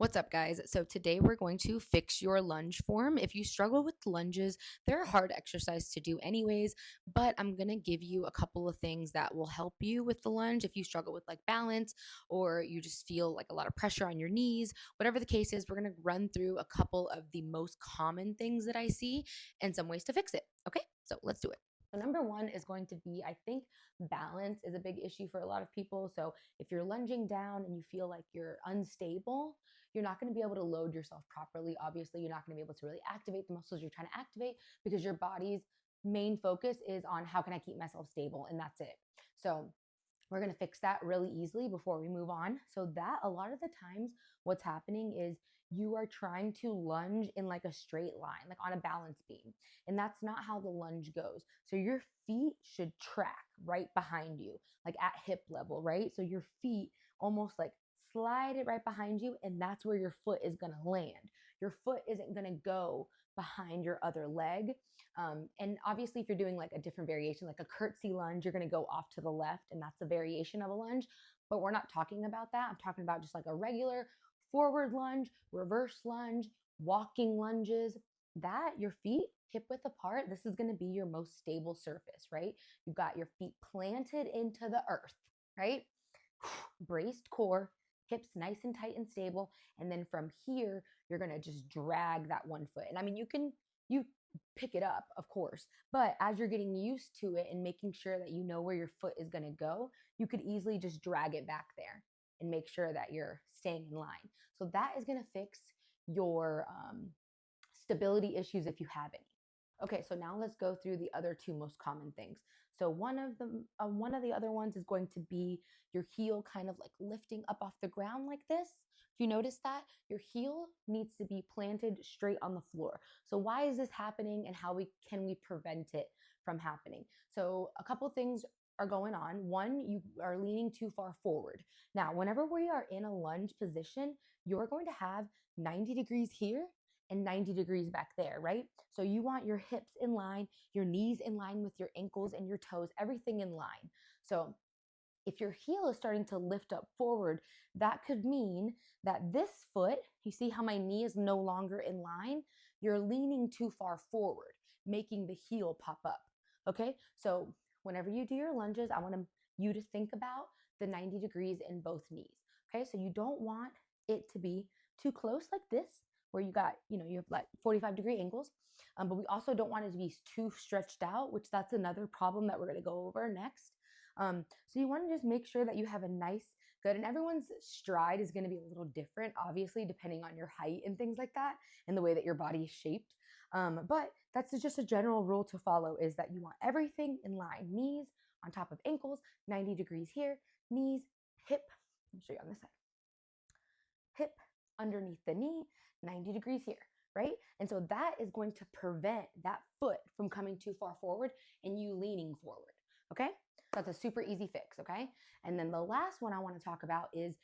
What's up, guys? So, today we're going to fix your lunge form. If you struggle with lunges, they're a hard exercise to do, anyways, but I'm going to give you a couple of things that will help you with the lunge. If you struggle with like balance or you just feel like a lot of pressure on your knees, whatever the case is, we're going to run through a couple of the most common things that I see and some ways to fix it. Okay, so let's do it. So number one is going to be, I think balance is a big issue for a lot of people. So if you're lunging down and you feel like you're unstable, you're not going to be able to load yourself properly. Obviously, you're not going to be able to really activate the muscles you're trying to activate because your body's main focus is on how can I keep myself stable, and that's it. So we're going to fix that really easily before we move on. So that a lot of the times what's happening is you are trying to lunge in like a straight line, like on a balance beam. And that's not how the lunge goes. So your feet should track right behind you, like at hip level, right? So your feet almost like slide it right behind you, and that's where your foot is going to land. Your foot isn't going to go behind your other leg. And obviously, if you're doing like a different variation, like a curtsy lunge, you're going to go off to the left, and that's a variation of a lunge. But we're not talking about that. I'm talking about just like a regular forward lunge, reverse lunge, walking lunges. That your feet hip width apart, this is going to be your most stable surface, right? You've got your feet planted into the earth, right? Braced core, hips nice and tight and stable. And then from here, you're going to just drag that one foot. And I mean, you pick it up, of course, but as you're getting used to it and making sure that you know where your foot is going to go, you could easily just drag it back there and make sure that you're staying in line. So that is going to fix your stability issues if you have any. Okay, so now let's go through the other two most common things. So one of the other ones is going to be your heel kind of like lifting up off the ground like this. If you notice that, your heel needs to be planted straight on the floor. So why is this happening, and how can we prevent it from happening? So a couple things are going on. One, you are leaning too far forward. Now, whenever we are in a lunge position, you're going to have 90 degrees here and 90 degrees back there, right? So you want your hips in line, your knees in line with your ankles and your toes, everything in line. So if your heel is starting to lift up forward, that could mean that this foot, you see how my knee is no longer in line? You're leaning too far forward, making the heel pop up. Okay, so whenever you do your lunges, I want you to think about the 90 degrees in both knees. Okay, so you don't want it to be too close like this, where you got, you have like 45-degree angles. But we also don't want it to be too stretched out, which that's another problem that we're going to go over next. So you want to just make sure that you have a nice, good, and everyone's stride is going to be a little different, obviously, depending on your height and things like that, and the way that your body is shaped. But that's just a general rule to follow, is that you want everything in line. Knees on top of ankles, 90 degrees here, knees, hip, let me show you on this side, hip underneath the knee, 90 degrees here, right? And so that is going to prevent that foot from coming too far forward and you leaning forward, okay? That's a super easy fix, okay? And then the last one I want to talk about is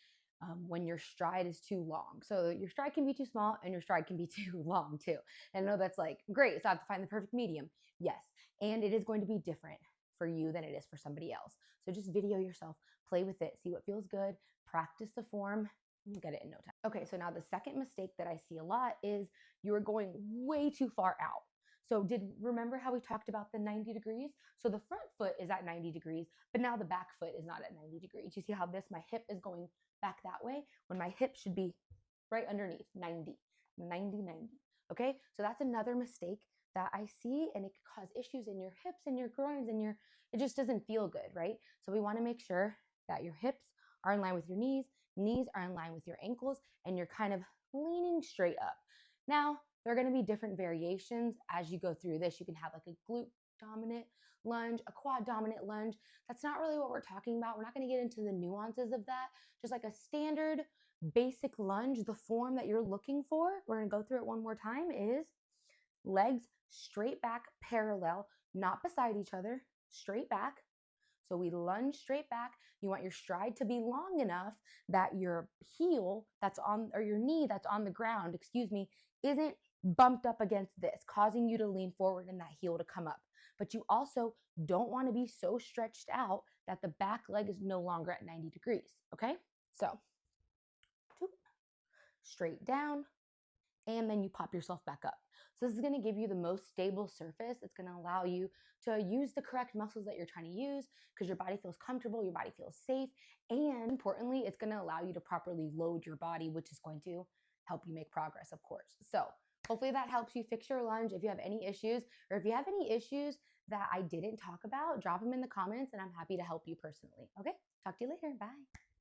when your stride is too long. So your stride can be too small and your stride can be too long too. And I know that's like, great, so I have to find the perfect medium. Yes, and it is going to be different for you than it is for somebody else. So just video yourself, play with it, see what feels good, practice the form, you'll get it in no time. Okay, so now the second mistake that I see a lot is you are going way too far out. So remember how we talked about the 90 degrees? So the front foot is at 90 degrees, but now the back foot is not at 90 degrees. You see how my hip is going back that way when my hip should be right underneath, 90, 90, 90. Okay, so that's another mistake that I see, and it could cause issues in your hips and your groins, and it just doesn't feel good, right? So we want to make sure that your hips are in line with your knees are in line with your ankles, and you're kind of leaning straight up. Now, there are going to be different variations as you go through this. You can have like a glute dominant lunge, a quad dominant lunge. That's not really what we're talking about. We're not going to get into the nuances of that. Just like a standard basic lunge, the form that you're looking for, we're going to go through it one more time, is legs straight back, parallel, not beside each other, straight back. So we lunge straight back. You want your stride to be long enough that your heel or your knee that's on the ground, isn't bumped up against this, causing you to lean forward and that heel to come up. But you also don't want to be so stretched out that the back leg is no longer at 90 degrees, okay? So straight down, and then you pop yourself back up. So this is going to give you the most stable surface. It's going to allow you to use the correct muscles that you're trying to use because your body feels comfortable, your body feels safe, and importantly, it's going to allow you to properly load your body, which is going to help you make progress, of course. So hopefully that helps you fix your lunge. If you have any issues, or if you have any issues that I didn't talk about, drop them in the comments and I'm happy to help you personally. Okay, talk to you later. Bye.